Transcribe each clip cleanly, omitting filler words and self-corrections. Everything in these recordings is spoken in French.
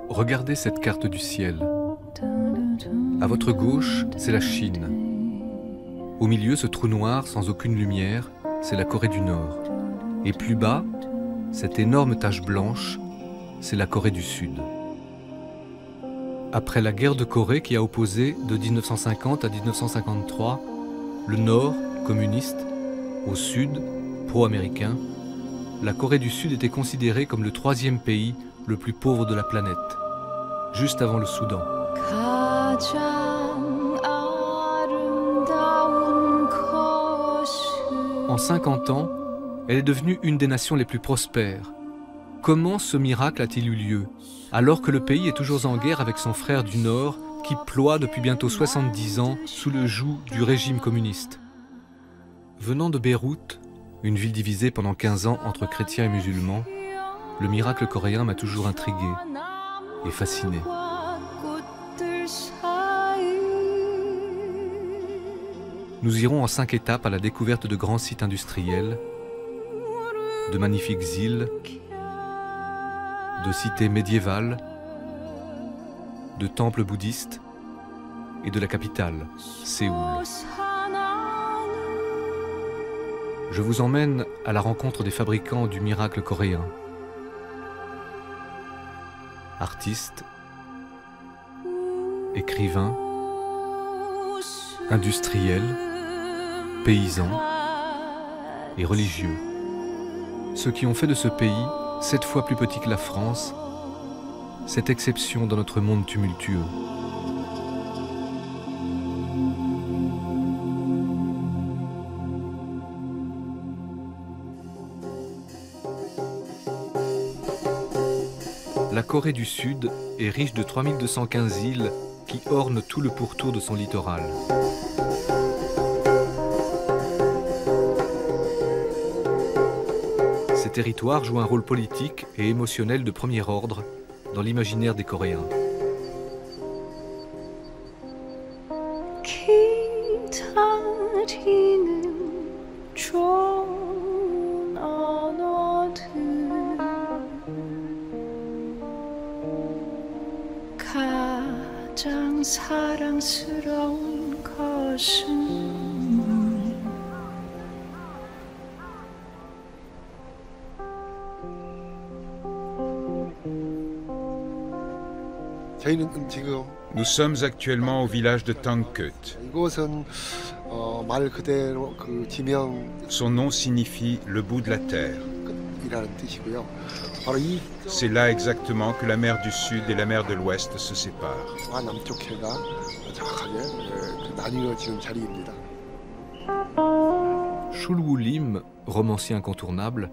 Regardez cette carte du ciel. À votre gauche, c'est la Chine. Au milieu, ce trou noir sans aucune lumière, c'est la Corée du Nord. Et plus bas, cette énorme tache blanche, c'est la Corée du Sud. Après la guerre de Corée qui a opposé, de 1950 à 1953, le Nord, communiste, au Sud, pro-américain, la Corée du Sud était considérée comme le troisième pays le plus pauvre de la planète, juste avant le Soudan. En 50 ans, elle est devenue une des nations les plus prospères. Comment ce miracle a-t-il eu lieu, alors que le pays est toujours en guerre avec son frère du Nord, qui ploie depuis bientôt 70 ans sous le joug du régime communiste? Venant de Beyrouth, une ville divisée pendant 15 ans entre chrétiens et musulmans, le miracle coréen m'a toujours intrigué et fasciné. Nous irons en 5 étapes à la découverte de grands sites industriels, de magnifiques îles, de cités médiévales, de temples bouddhistes et de la capitale, Séoul. Je vous emmène à la rencontre des fabricants du miracle coréen. Artistes, écrivains, industriels, paysans et religieux. Ceux qui ont fait de ce pays, 7 fois plus petit que la France, cette exception dans notre monde tumultueux. La Corée du Sud est riche de 3215 îles qui ornent tout le pourtour de son littoral. Ces territoires jouent un rôle politique et émotionnel de premier ordre dans l'imaginaire des Coréens. Nous sommes actuellement au village de Tangkeut. Son nom signifie le bout de la terre. C'est là exactement que la mer du Sud et la mer de l'Ouest se séparent. Chul Woo-lim, romancier incontournable,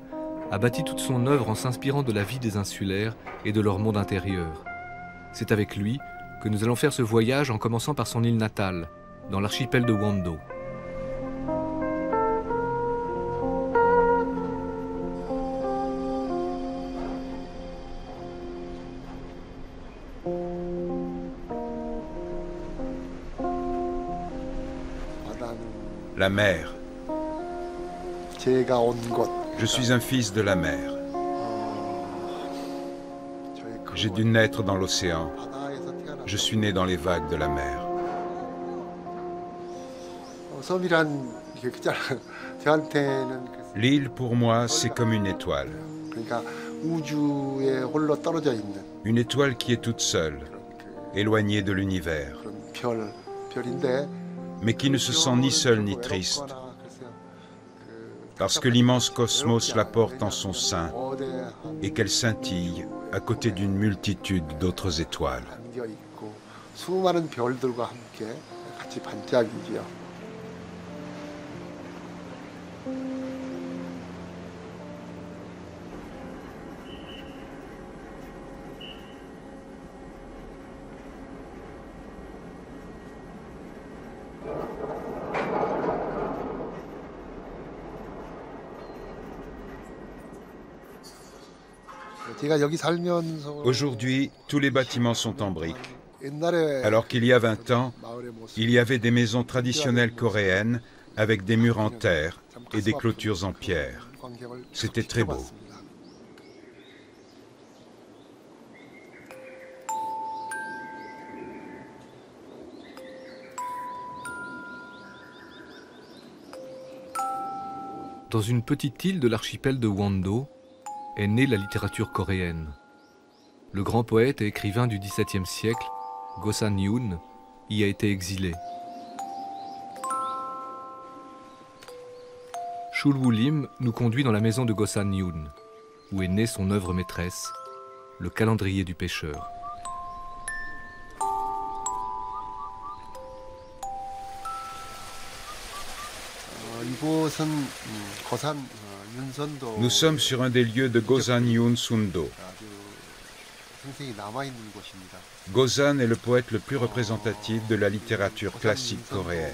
a bâti toute son œuvre en s'inspirant de la vie des insulaires et de leur monde intérieur. C'est avec lui que nous allons faire ce voyage en commençant par son île natale, dans l'archipel de Wando. La mer. Je suis un fils de la mer. J'ai dû naître dans l'océan. Je suis né dans les vagues de la mer. L'île, pour moi, c'est comme une étoile. Une étoile qui est toute seule, éloignée de l'univers, mais qui ne se sent ni seule ni triste, parce que l'immense cosmos la porte en son sein et qu'elle scintille à côté d'une multitude d'autres étoiles. Aujourd'hui, tous les bâtiments sont en briques. Alors qu'il y a 20 ans, il y avait des maisons traditionnelles coréennes avec des murs en terre et des clôtures en pierre. C'était très beau. Dans une petite île de l'archipel de Wando est née la littérature coréenne. Le grand poète et écrivain du XVIIe siècle, Go San-yoon, y a été exilé. Chul Woo-lim nous conduit dans la maison de Go San-yoon, où est née son œuvre maîtresse, le calendrier du pêcheur. Nous sommes sur un des lieux de Gosan Yoon-sundo. Gosan est le poète le plus représentatif de la littérature classique coréenne.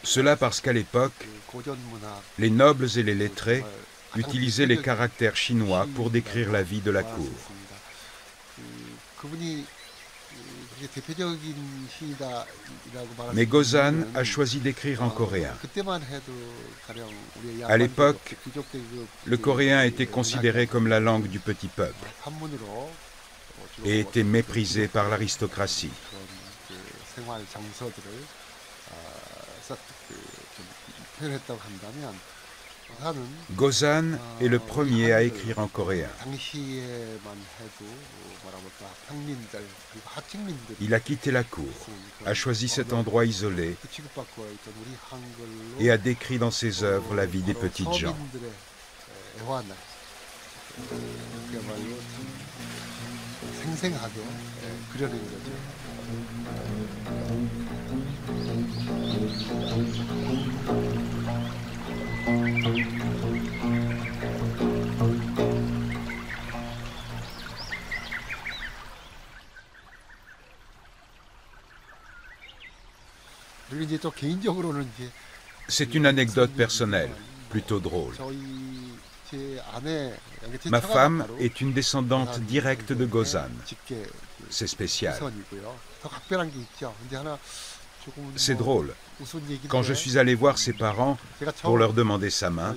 Cela parce qu'à l'époque, les nobles et les lettrés utilisaient les caractères chinois pour décrire la vie de la cour. Mais Gosan a choisi d'écrire en coréen. À l'époque, le coréen était considéré comme la langue du petit peuple et était méprisé par l'aristocratie. Gosan est le premier à écrire en coréen. Il a quitté la cour, a choisi cet endroit isolé et a décrit dans ses œuvres la vie des petites gens. C'est une anecdote personnelle, plutôt drôle. Ma femme est une descendante directe de Gosan. C'est spécial. C'est drôle. Quand je suis allé voir ses parents pour leur demander sa main,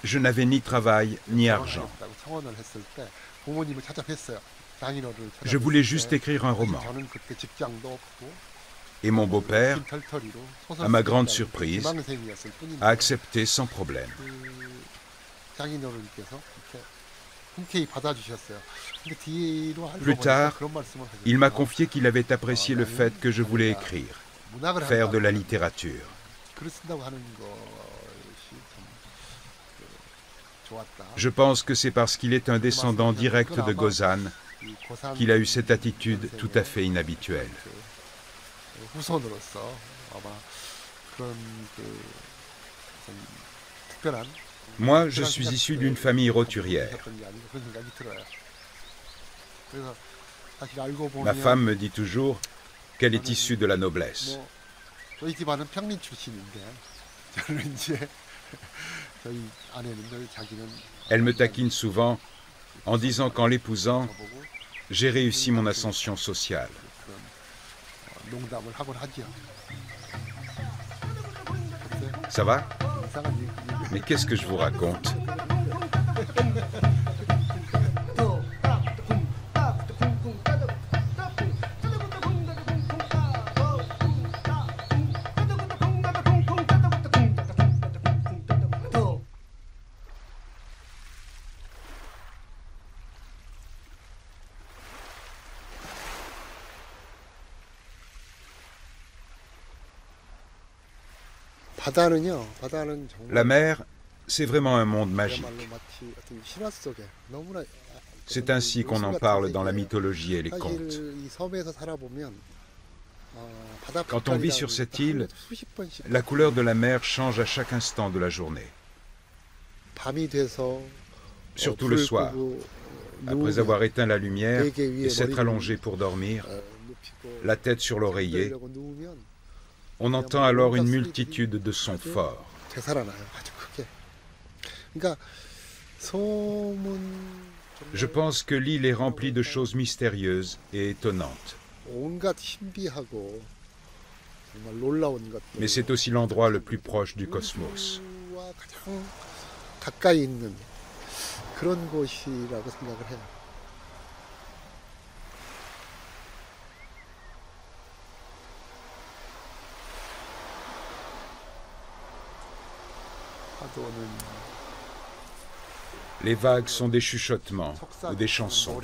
je n'avais ni travail ni argent. Je voulais juste écrire un roman. Et mon beau-père, à ma grande surprise, a accepté sans problème. Plus tard, il m'a confié qu'il avait apprécié le fait que je voulais écrire, faire de la littérature. Je pense que c'est parce qu'il est un descendant direct de Gosan qu'il a eu cette attitude tout à fait inhabituelle. Moi, je suis issu d'une famille roturière. Ma femme me dit toujours qu'elle est issue de la noblesse. Elle me taquine souvent en disant qu'en l'épousant, j'ai réussi mon ascension sociale. Ça va? Mais qu'est-ce que je vous raconte? La mer, c'est vraiment un monde magique. C'est ainsi qu'on en parle dans la mythologie et les contes. Quand on vit sur cette île, la couleur de la mer change à chaque instant de la journée. Surtout le soir, après avoir éteint la lumière et s'être allongé pour dormir, la tête sur l'oreiller, on entend alors une multitude de sons forts. Je pense que l'île est remplie de choses mystérieuses et étonnantes. Mais c'est aussi l'endroit le plus proche du cosmos. 가장 가까이 있는 그런 곳이라고 생각을 해요. Les vagues sont des chuchotements ou des chansons.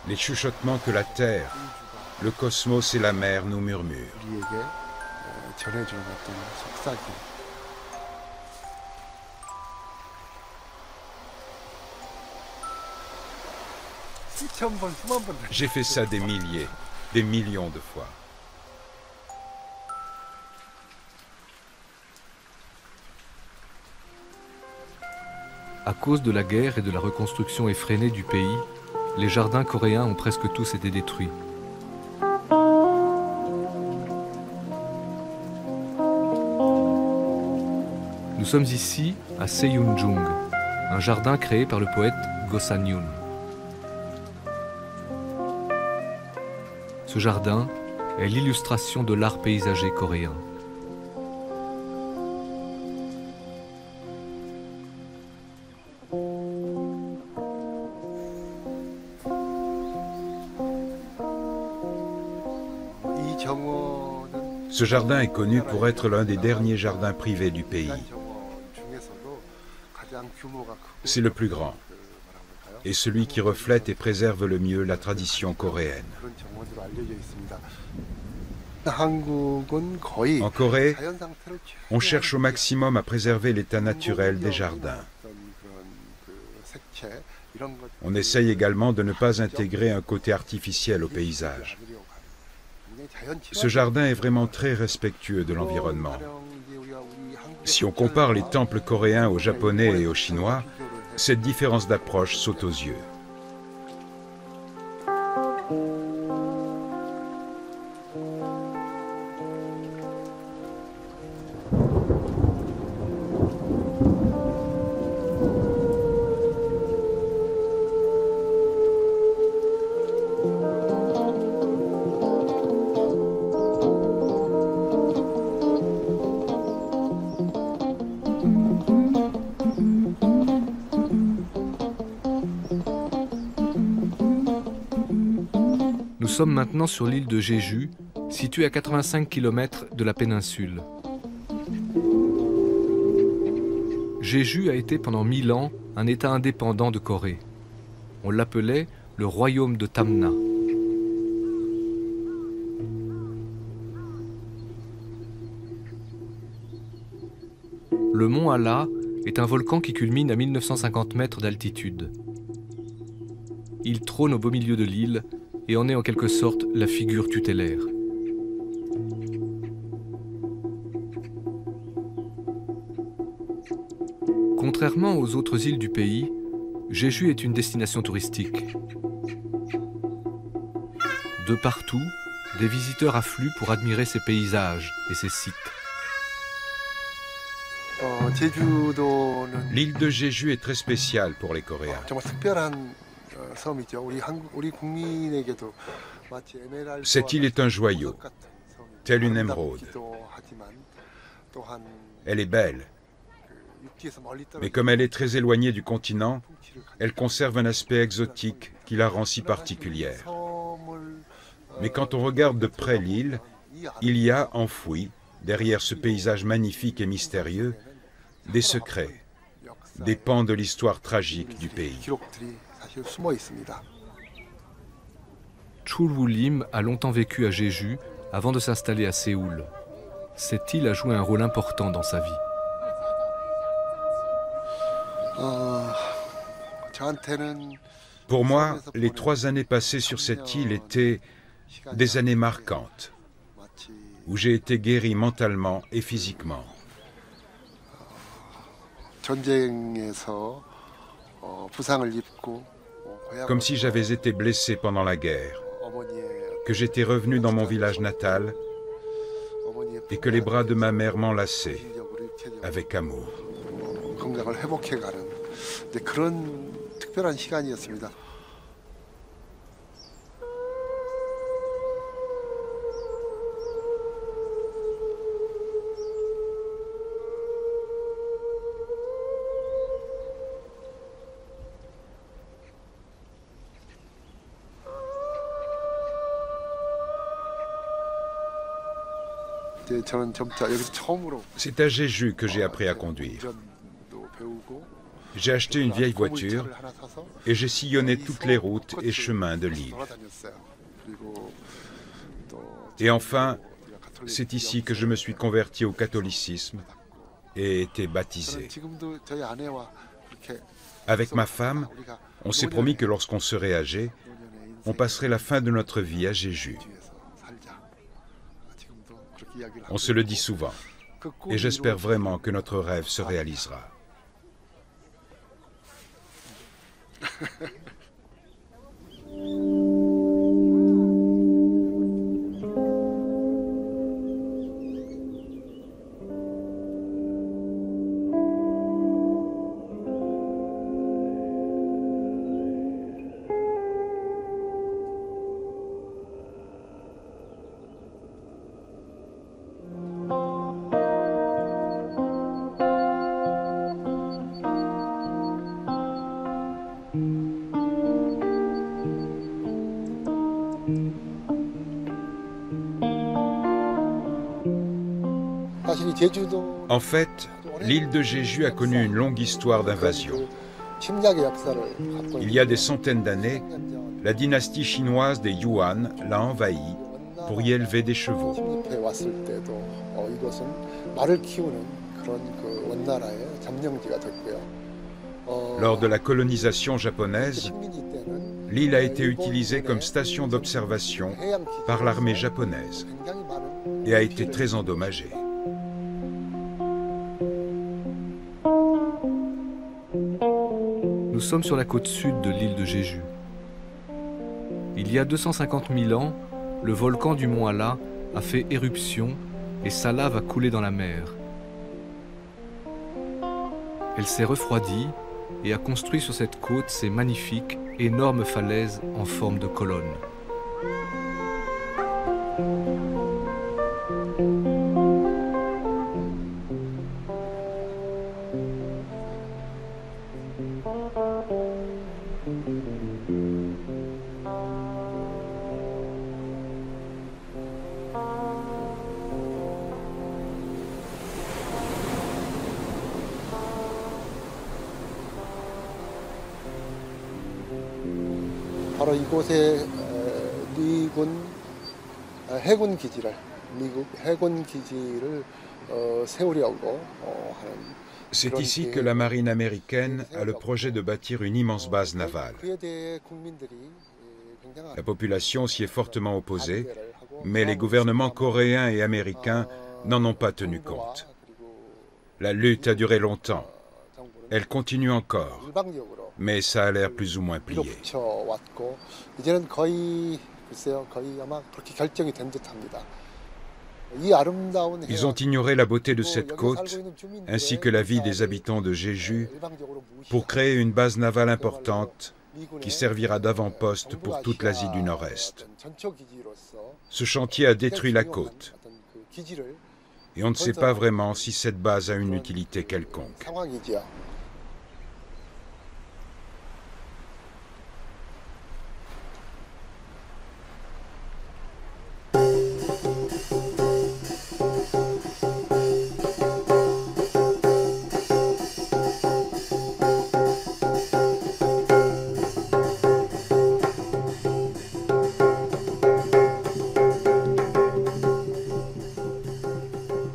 Les chuchotements que la terre, le cosmos et la mer nous murmurent. J'ai fait ça des milliers, des millions de fois. À cause de la guerre et de la reconstruction effrénée du pays, les jardins coréens ont presque tous été détruits. Nous sommes ici à Seyunjung, un jardin créé par le poète Go San-yoon. Ce jardin est l'illustration de l'art paysager coréen. Ce jardin est connu pour être l'un des derniers jardins privés du pays. C'est le plus grand et celui qui reflète et préserve le mieux la tradition coréenne. En Corée, on cherche au maximum à préserver l'état naturel des jardins. On essaye également de ne pas intégrer un côté artificiel au paysage. Ce jardin est vraiment très respectueux de l'environnement. Si on compare les temples coréens aux japonais et aux chinois, cette différence d'approche saute aux yeux. Nous sommes maintenant sur l'île de Jeju, située à 85 km de la péninsule. Jeju a été pendant 1000 ans un État indépendant de Corée. On l'appelait le royaume de Tamna. Le mont Halla est un volcan qui culmine à 1950 mètres d'altitude. Il trône au beau milieu de l'île et en est en quelque sorte la figure tutélaire. Contrairement aux autres îles du pays, Jeju est une destination touristique. De partout, des visiteurs affluent pour admirer ses paysages et ses sites. L'île de Jeju est très spéciale pour les Coréens. Cette île est un joyau, telle une émeraude. Elle est belle, mais comme elle est très éloignée du continent, elle conserve un aspect exotique qui la rend si particulière. Mais quand on regarde de près l'île, il y a enfoui, derrière ce paysage magnifique et mystérieux, des secrets, des pans de l'histoire tragique du pays. Chul Woo-lim a longtemps vécu à Jeju avant de s'installer à Séoul. Cette île a joué un rôle important dans sa vie. Pour moi, les 3 années passées sur cette île étaient des années marquantes, où j'ai été guéri mentalement et physiquement. Comme si j'avais été blessé pendant la guerre, que j'étais revenu dans mon village natal et que les bras de ma mère m'enlaçaient avec amour. C'est à Jeju que j'ai appris à conduire. J'ai acheté une vieille voiture et j'ai sillonné toutes les routes et chemins de l'île. Et enfin, c'est ici que je me suis converti au catholicisme et été baptisé. Avec ma femme, on s'est promis que lorsqu'on serait âgé, on passerait la fin de notre vie à Jeju. On se le dit souvent, et j'espère vraiment que notre rêve se réalisera. En fait, l'île de Jeju a connu une longue histoire d'invasion. Il y a des centaines d'années, la dynastie chinoise des Yuan l'a envahie pour y élever des chevaux. Lors de la colonisation japonaise, l'île a été utilisée comme station d'observation par l'armée japonaise et a été très endommagée. Nous sommes sur la côte sud de l'île de Jeju. Il y a 250 000 ans, le volcan du mont Ala a fait éruption et sa lave a coulé dans la mer. Elle s'est refroidie et a construit sur cette côte ces magnifiques, énormes falaises en forme de colonne. 바로 이곳에 미군 해군 기지를 미국 해군 기지를 세우려고 하는. C'est ici que la marine américaine a le projet de bâtir une immense base navale. La population s'y est fortement opposée, mais les gouvernements coréens et américains n'en ont pas tenu compte. La lutte a duré longtemps. Elle continue encore, mais ça a l'air plus ou moins plié. Ils ont ignoré la beauté de cette côte, ainsi que la vie des habitants de Jeju, pour créer une base navale importante qui servira d'avant-poste pour toute l'Asie du Nord-Est. Ce chantier a détruit la côte, et on ne sait pas vraiment si cette base a une utilité quelconque.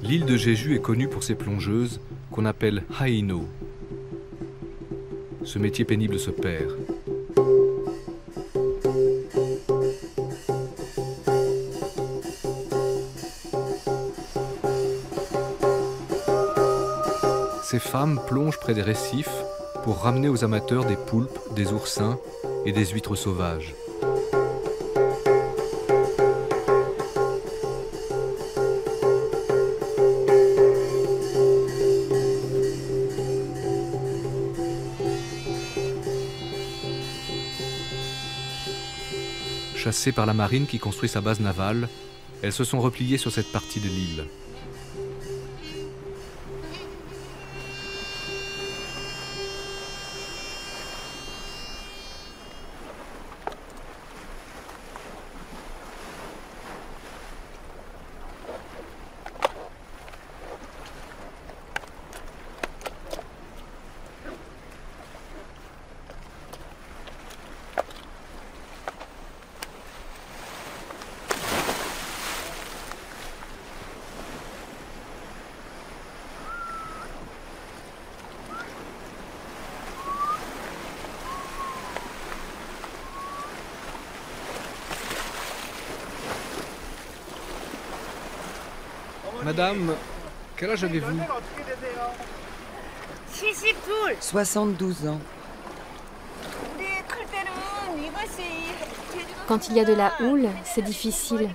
L'île de Jeju est connue pour ses plongeuses qu'on appelle haino. Ce métier pénible se perd. Ces femmes plongent près des récifs pour ramener aux amateurs des poulpes, des oursins et des huîtres sauvages. Chassées par la marine qui construit sa base navale, elles se sont repliées sur cette partie de l'île. Madame, quel âge avez-vous? 72 ans. Quand il y a de la houle, c'est difficile.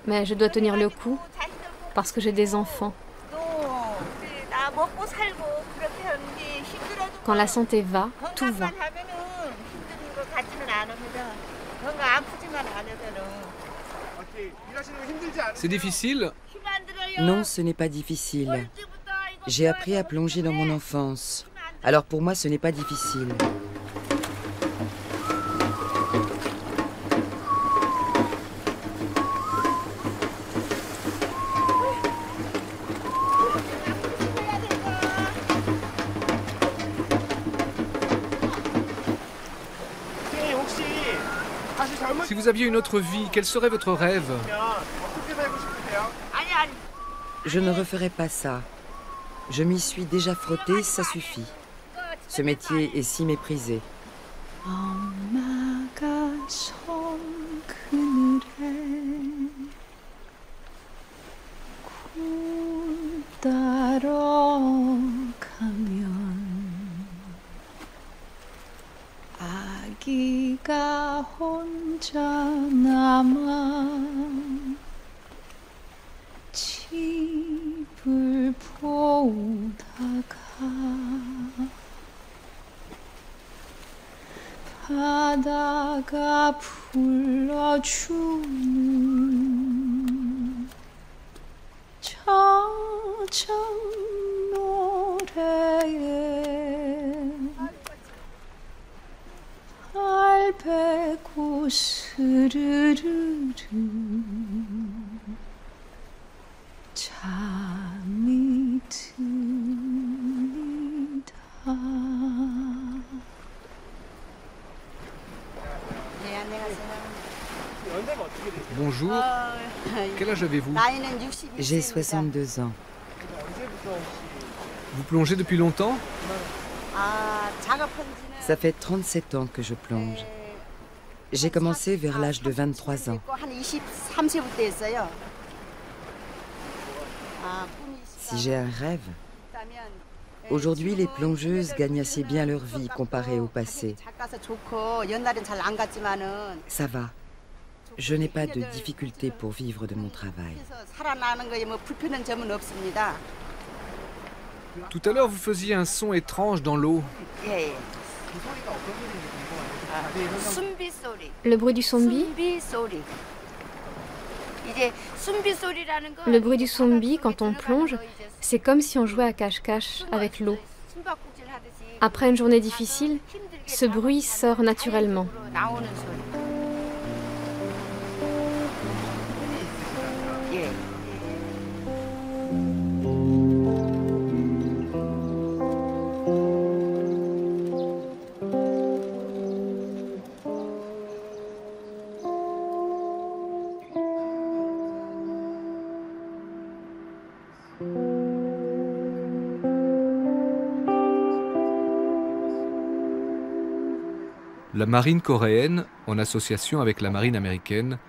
Mais je dois tenir le coup parce que j'ai des enfants. Quand la santé va, tout va. C'est difficile? Non, ce n'est pas difficile. J'ai appris à plonger dans mon enfance. Alors pour moi, ce n'est pas difficile. Si vous aviez une autre vie, quel serait votre rêve? Je ne referai pas ça. Je m'y suis déjà frotté, ça suffit. Ce métier est si méprisé. 아기가 혼자 남아 집을 보다가 바다가 불러주는 저정 노래에 알배고 스르르르 잠이 듭니다. Bonjour, quel âge avez-vous? J'ai 62 ans. Vous plongez depuis longtemps? Ça fait 37 ans que je plonge. J'ai commencé vers l'âge de 23 ans. Si j'ai un rêve, aujourd'hui les plongeuses gagnent assez bien leur vie comparée au passé. Ça va. Je n'ai pas de difficulté pour vivre de mon travail. Tout à l'heure, vous faisiez un son étrange dans l'eau. Le bruit du sombi? Le bruit du sombi, quand on plonge, c'est comme si on jouait à cache-cache avec l'eau. Après une journée difficile, ce bruit sort naturellement. La marine coréenne, en association avec la marine américaine,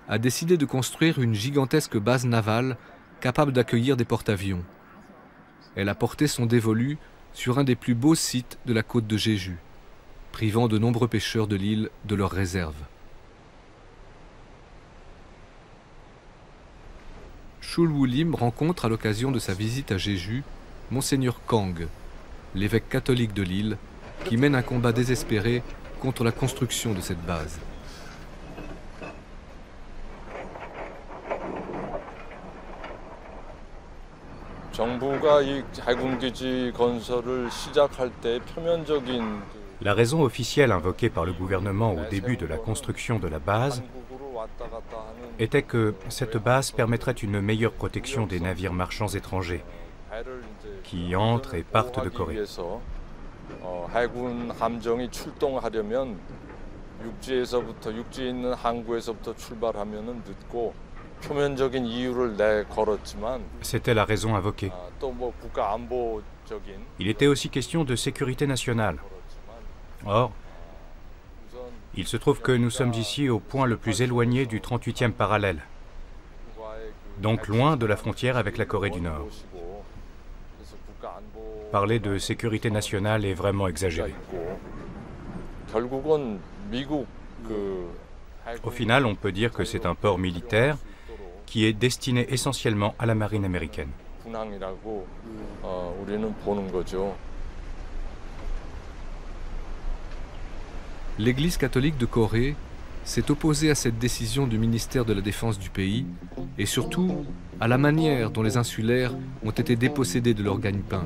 a décidé de construire une gigantesque base navale capable d'accueillir des porte-avions. Elle a porté son dévolu sur un des plus beaux sites de la côte de Jeju, privant de nombreux pêcheurs de l'île de leurs réserves. Chul Woo-lim rencontre à l'occasion de sa visite à Jeju Monseigneur Kang, l'évêque catholique de l'île, qui mène un combat désespéré contre la construction de cette base. La raison officielle invoquée par le gouvernement au début de la construction de la base était que cette base permettrait une meilleure protection des navires marchands étrangers qui entrent et partent de Corée. 해군 함정이 출동하려면 육지에서부터 육지에 있는 항구에서부터 출발하면은 늦고 표면적인 이유를 내걸었지만 C'était la raison invoquée. 또 뭐 국가 안보적인 Il était aussi question de sécurité nationale. Or, il se trouve que nous sommes ici au point le plus éloigné du 38e parallèle. donc loin de la frontière avec la Corée du Nord. Parler de sécurité nationale est vraiment exagéré. Au final, on peut dire que c'est un port militaire qui est destiné essentiellement à la marine américaine. L'Église catholique de Corée s'est opposée à cette décision du ministère de la Défense du pays et surtout à la manière dont les insulaires ont été dépossédés de leur gagne-pain.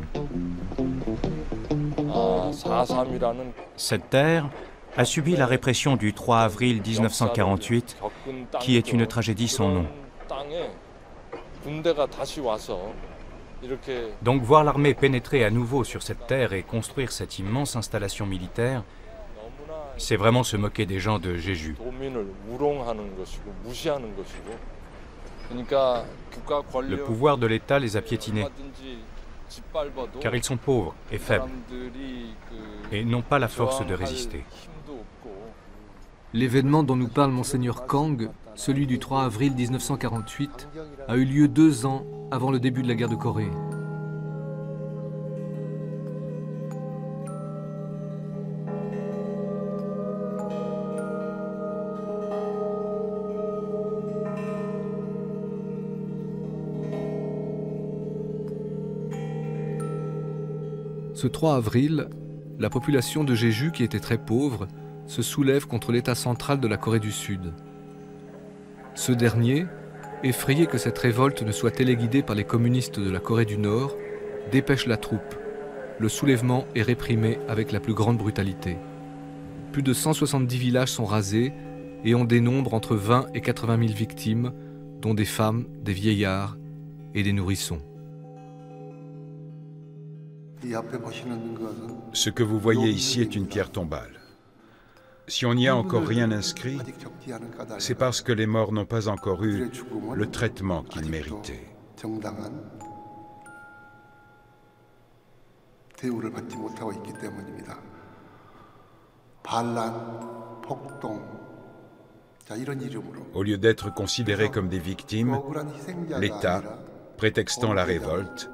Cette terre a subi la répression du 3 avril 1948, qui est une tragédie sans nom. Donc voir l'armée pénétrer à nouveau sur cette terre et construire cette immense installation militaire, c'est vraiment se moquer des gens de Jeju. Le pouvoir de l'État les a piétinés, car ils sont pauvres et faibles, et n'ont pas la force de résister. L'événement dont nous parle Monseigneur Kang, celui du 3 avril 1948, a eu lieu 2 ans avant le début de la guerre de Corée. Ce 3 avril, la population de Jeju, qui était très pauvre, se soulève contre l'État central de la Corée du Sud. Ce dernier, effrayé que cette révolte ne soit téléguidée par les communistes de la Corée du Nord, dépêche la troupe. Le soulèvement est réprimé avec la plus grande brutalité. Plus de 170 villages sont rasés et on dénombre entre 20 et 80 000 victimes, dont des femmes, des vieillards et des nourrissons. Ce que vous voyez ici est une pierre tombale. Si on n'y a encore rien inscrit, c'est parce que les morts n'ont pas encore eu le traitement qu'ils méritaient. Au lieu d'être considérés comme des victimes, l'État, prétextant la révolte,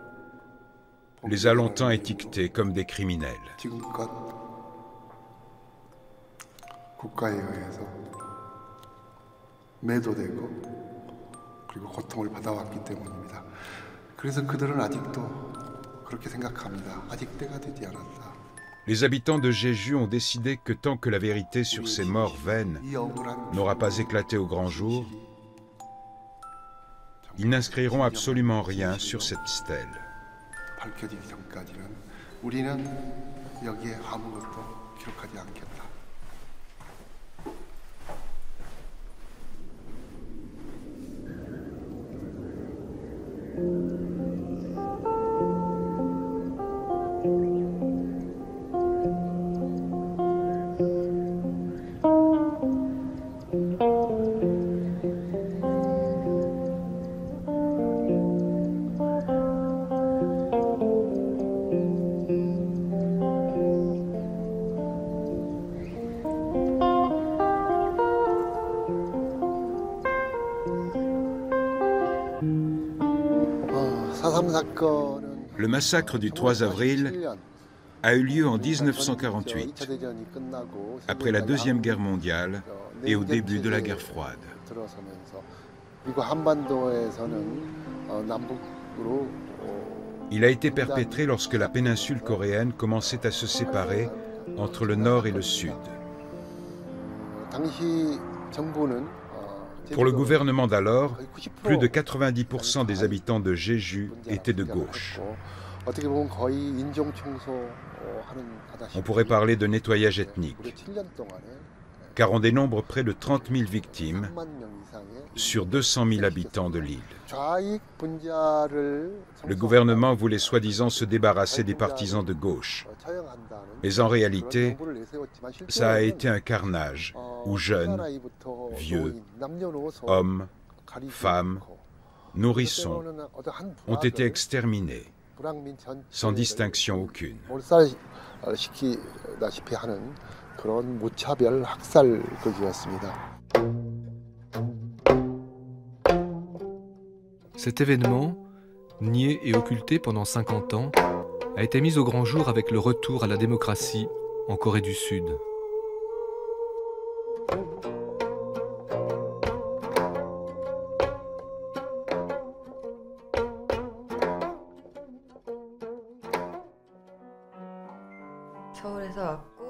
les a longtemps étiquetés comme des criminels. Les habitants de Jeju ont décidé que tant que la vérité sur ces morts vaines n'aura pas éclaté au grand jour, ils n'inscriront absolument rien sur cette stèle. Le massacre du 3 avril a eu lieu en 1948, après la Deuxième Guerre mondiale et au début de la guerre froide. Il a été perpétré lorsque la péninsule coréenne commençait à se séparer entre le nord et le sud. Pour le gouvernement d'alors, plus de 90% des habitants de Jeju étaient de gauche. On pourrait parler de nettoyage ethnique, car on dénombre près de 30 000 victimes sur 200 000 habitants de l'île. Le gouvernement voulait soi-disant se débarrasser des partisans de gauche, mais en réalité, ça a été un carnage où jeunes, vieux, hommes, femmes, nourrissons ont été exterminés, sans distinction aucune. Cet événement, nié et occulté pendant 50 ans, a été mis au grand jour avec le retour à la démocratie en Corée du Sud.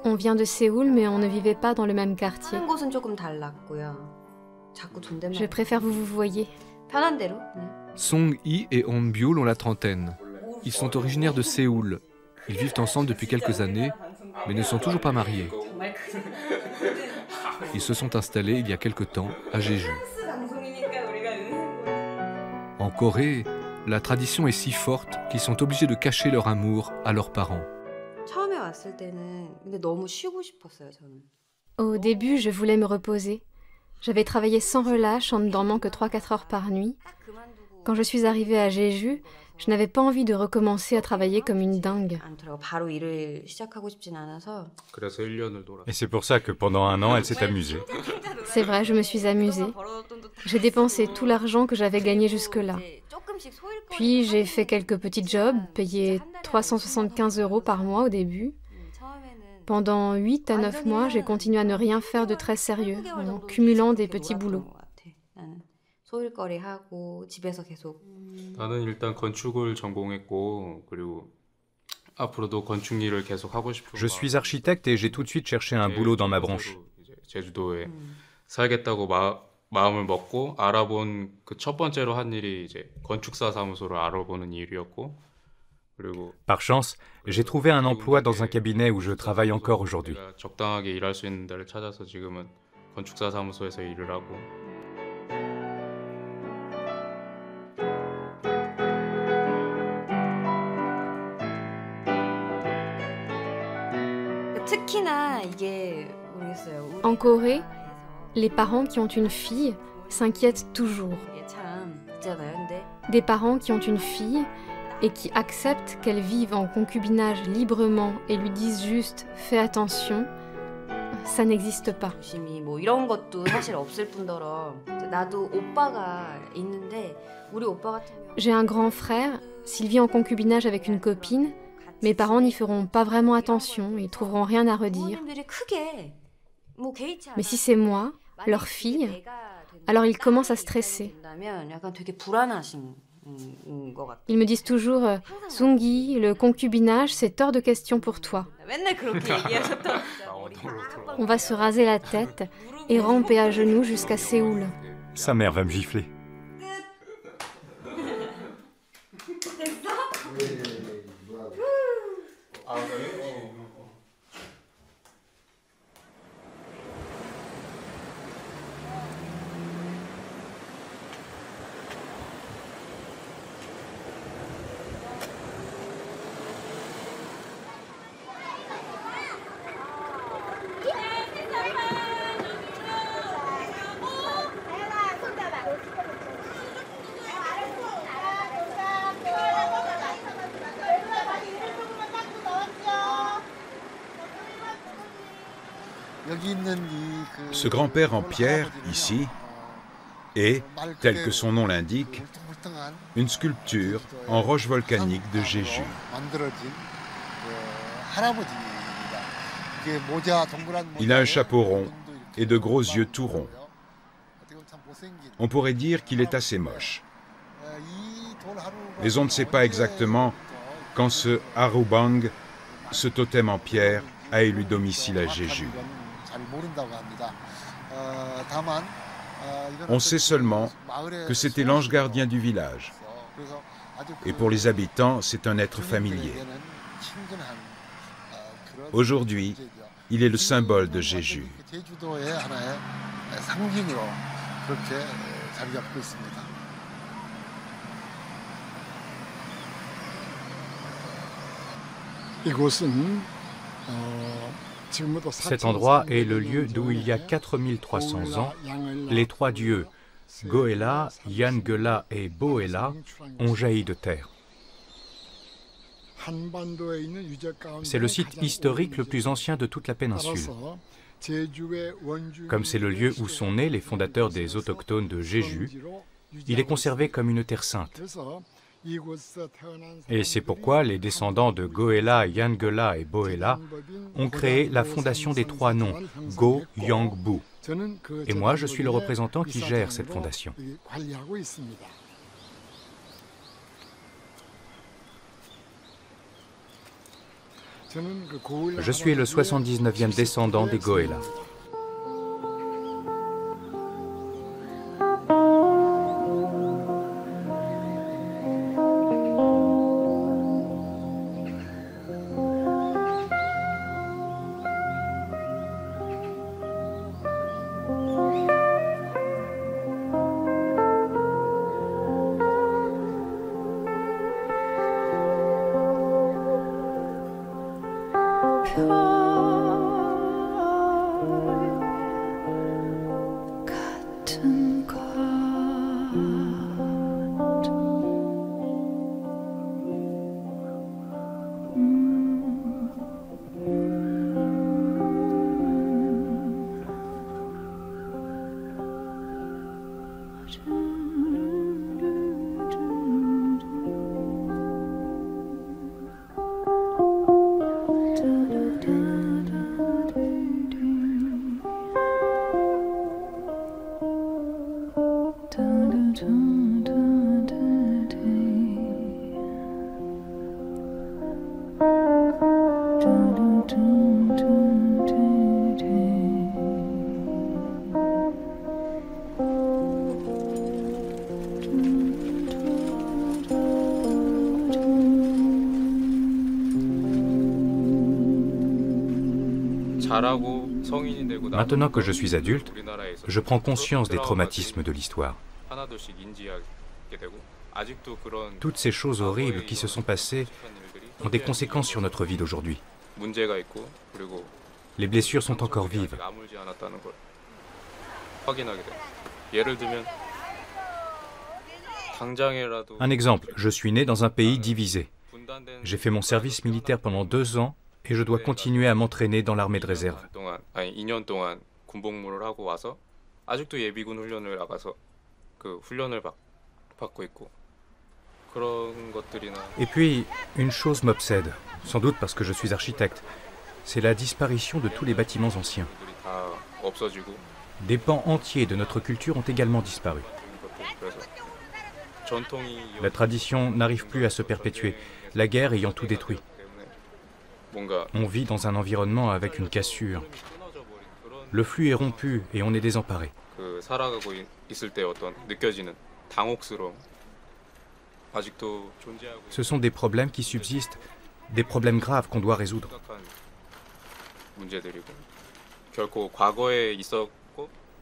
On vient de Séoul, mais on ne vivait pas dans le même quartier. Je préfère vous voyez. Song-hee et Hong-byul ont la trentaine. Ils sont originaires de Séoul. Ils vivent ensemble depuis quelques années, mais ne sont toujours pas mariés. Ils se sont installés il y a quelque temps à Jeju. En Corée, la tradition est si forte qu'ils sont obligés de cacher leur amour à leurs parents. Au début, je voulais me reposer. J'avais travaillé sans relâche en ne dormant que 3-4 heures par nuit. Quand je suis arrivée à Jeju, je n'avais pas envie de recommencer à travailler comme une dingue. Et c'est pour ça que pendant 1 an, elle s'est amusée. C'est vrai, je me suis amusée. J'ai dépensé tout l'argent que j'avais gagné jusque-là. Puis j'ai fait quelques petits jobs, payés 375 € par mois au début. Pendant 8 à 9 mois, j'ai continué à ne rien faire de très sérieux, en cumulant des petits boulots. 나는 일단 건축을 전공했고 그리고 앞으로도 건축 일을 계속 하고 싶고. Je suis architecte et j'ai tout de suite cherché un boulot dans ma branche. 제주도에 살겠다고 마음을 먹고 알아본 그 첫 번째로 한 일이 이제 건축사 사무소를 알아보는 일이었고. Par chance, j'ai trouvé un emploi dans un cabinet où je travaille encore aujourd'hui. 적당하게 일할 수 있는 데를 찾아서 지금은 건축사 사무소에서 일을 하고. En Corée, les parents qui ont une fille s'inquiètent toujours. Des parents qui ont une fille et qui acceptent qu'elle vive en concubinage librement et lui disent juste « fais attention », ça n'existe pas. J'ai un grand frère, s'il vit en concubinage avec une copine, mes parents n'y feront pas vraiment attention et trouveront rien à redire. Mais si c'est moi, leur fille, alors ils commencent à stresser. Ils me disent toujours « Sung-hee, le concubinage, c'est hors de question pour toi. » On va se raser la tête et ramper à genoux jusqu'à Séoul. Sa mère va me gifler. Ce grand-père en pierre, ici, est, tel que son nom l'indique, une sculpture en roche volcanique de Jeju. Il a un chapeau rond et de gros yeux tout ronds. On pourrait dire qu'il est assez moche. Mais on ne sait pas exactement quand ce Harubang, ce totem en pierre, a élu domicile à Jeju. On sait seulement que c'était l'ange gardien du village. Et pour les habitants, c'est un être familier. Aujourd'hui, il est le symbole de Jeju. Cet endroit est le lieu d'où il y a 4300 ans, les 3 dieux, Goela, Yangela et Boela, ont jailli de terre. C'est le site historique le plus ancien de toute la péninsule. Comme c'est le lieu où sont nés les fondateurs des autochtones de Jeju, Il est conservé comme une terre sainte. Et c'est pourquoi les descendants de Goela, Yangela et Boela ont créé la fondation des trois noms, Go Yangbu. Et moi, je suis le représentant qui gère cette fondation. Je suis le 79e descendant des Goela. Maintenant que je suis adulte, je prends conscience des traumatismes de l'histoire. Toutes ces choses horribles qui se sont passées ont des conséquences sur notre vie d'aujourd'hui. Les blessures sont encore vives. Un exemple, je suis né dans un pays divisé. J'ai fait mon service militaire pendant 2 ans et je dois continuer à m'entraîner dans l'armée de réserve. Et puis, une chose m'obsède, sans doute parce que je suis architecte, c'est la disparition de tous les bâtiments anciens. Des pans entiers de notre culture ont également disparu. La tradition n'arrive plus à se perpétuer, la guerre ayant tout détruit. On vit dans un environnement avec une cassure. Le flux est rompu et on est désemparé. Ce sont des problèmes qui subsistent, des problèmes graves qu'on doit résoudre.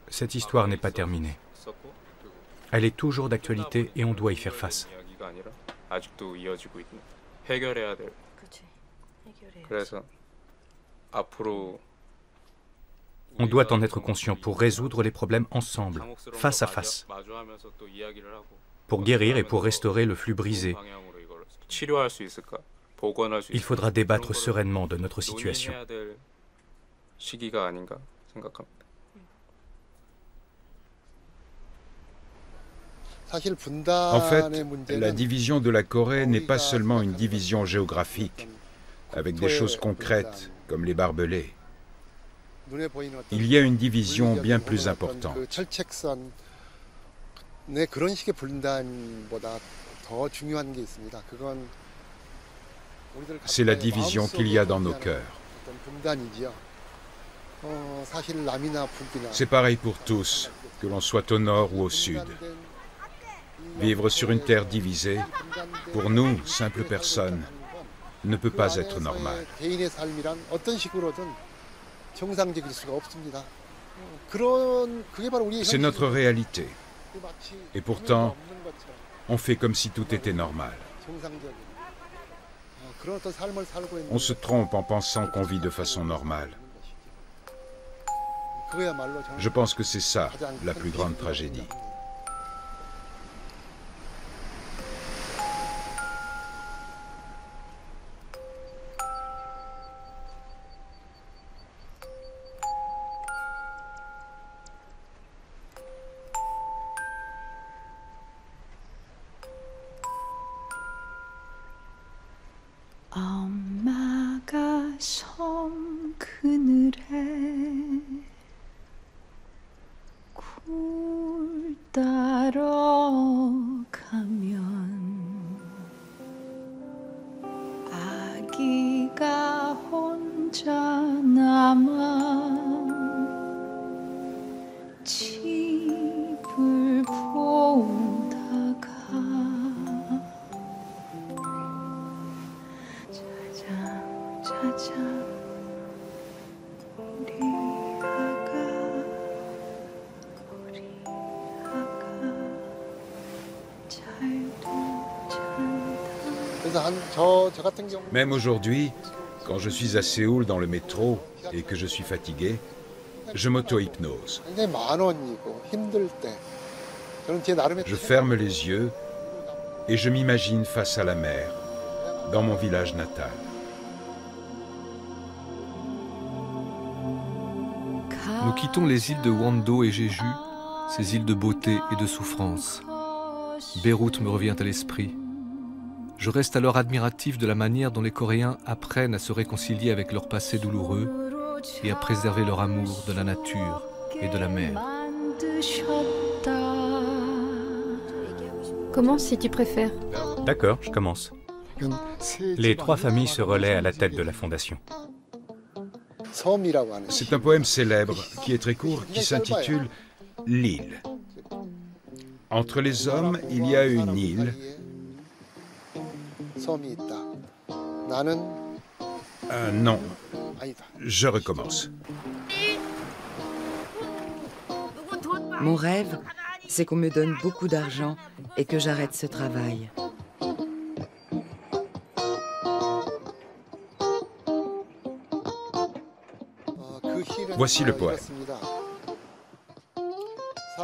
Cette histoire n'est pas terminée. Elle est toujours d'actualité et on doit y faire face. On doit en être conscient pour résoudre les problèmes ensemble, face à face, pour guérir et pour restaurer le flux brisé. Il faudra débattre sereinement de notre situation. En fait, la division de la Corée n'est pas seulement une division géographique, avec des choses concrètes comme les barbelés. Il y a une division bien plus importante. C'est la division qu'il y a dans nos cœurs. C'est pareil pour tous, que l'on soit au nord ou au sud. Vivre sur une terre divisée, pour nous, simples personnes, ne peut pas être normal. C'est notre réalité. Et pourtant, on fait comme si tout était normal. On se trompe en pensant qu'on vit de façon normale. Je pense que c'est ça, la plus grande tragédie. 엄마가 섬 그늘에 굴 따러 가면 아기가 혼자 남아 집을 보다가 짜장 우리 아가 잘도 잔다. Même aujourd'hui, quand je suis à Séoul dans le métro et que je suis fatigué, je m'auto-hypnose. Je ferme les yeux et je m'imagine face à la mer, dans mon village natal. Nous quittons les îles de Wando et Jeju, ces îles de beauté et de souffrance. Beyrouth me revient à l'esprit. Je reste alors admiratif de la manière dont les Coréens apprennent à se réconcilier avec leur passé douloureux et à préserver leur amour de la nature et de la mer. Commence si tu préfères. D'accord, je commence. Les trois familles se relaient à la tête de la fondation. C'est un poème célèbre qui est très court, qui s'intitule « L'île ». Entre les hommes, il y a une île. Non, je recommence. Mon rêve, c'est qu'on me donne beaucoup d'argent et que j'arrête ce travail. Voici le poème.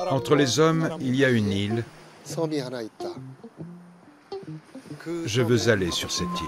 Entre les hommes, il y a une île. Je veux aller sur cette île.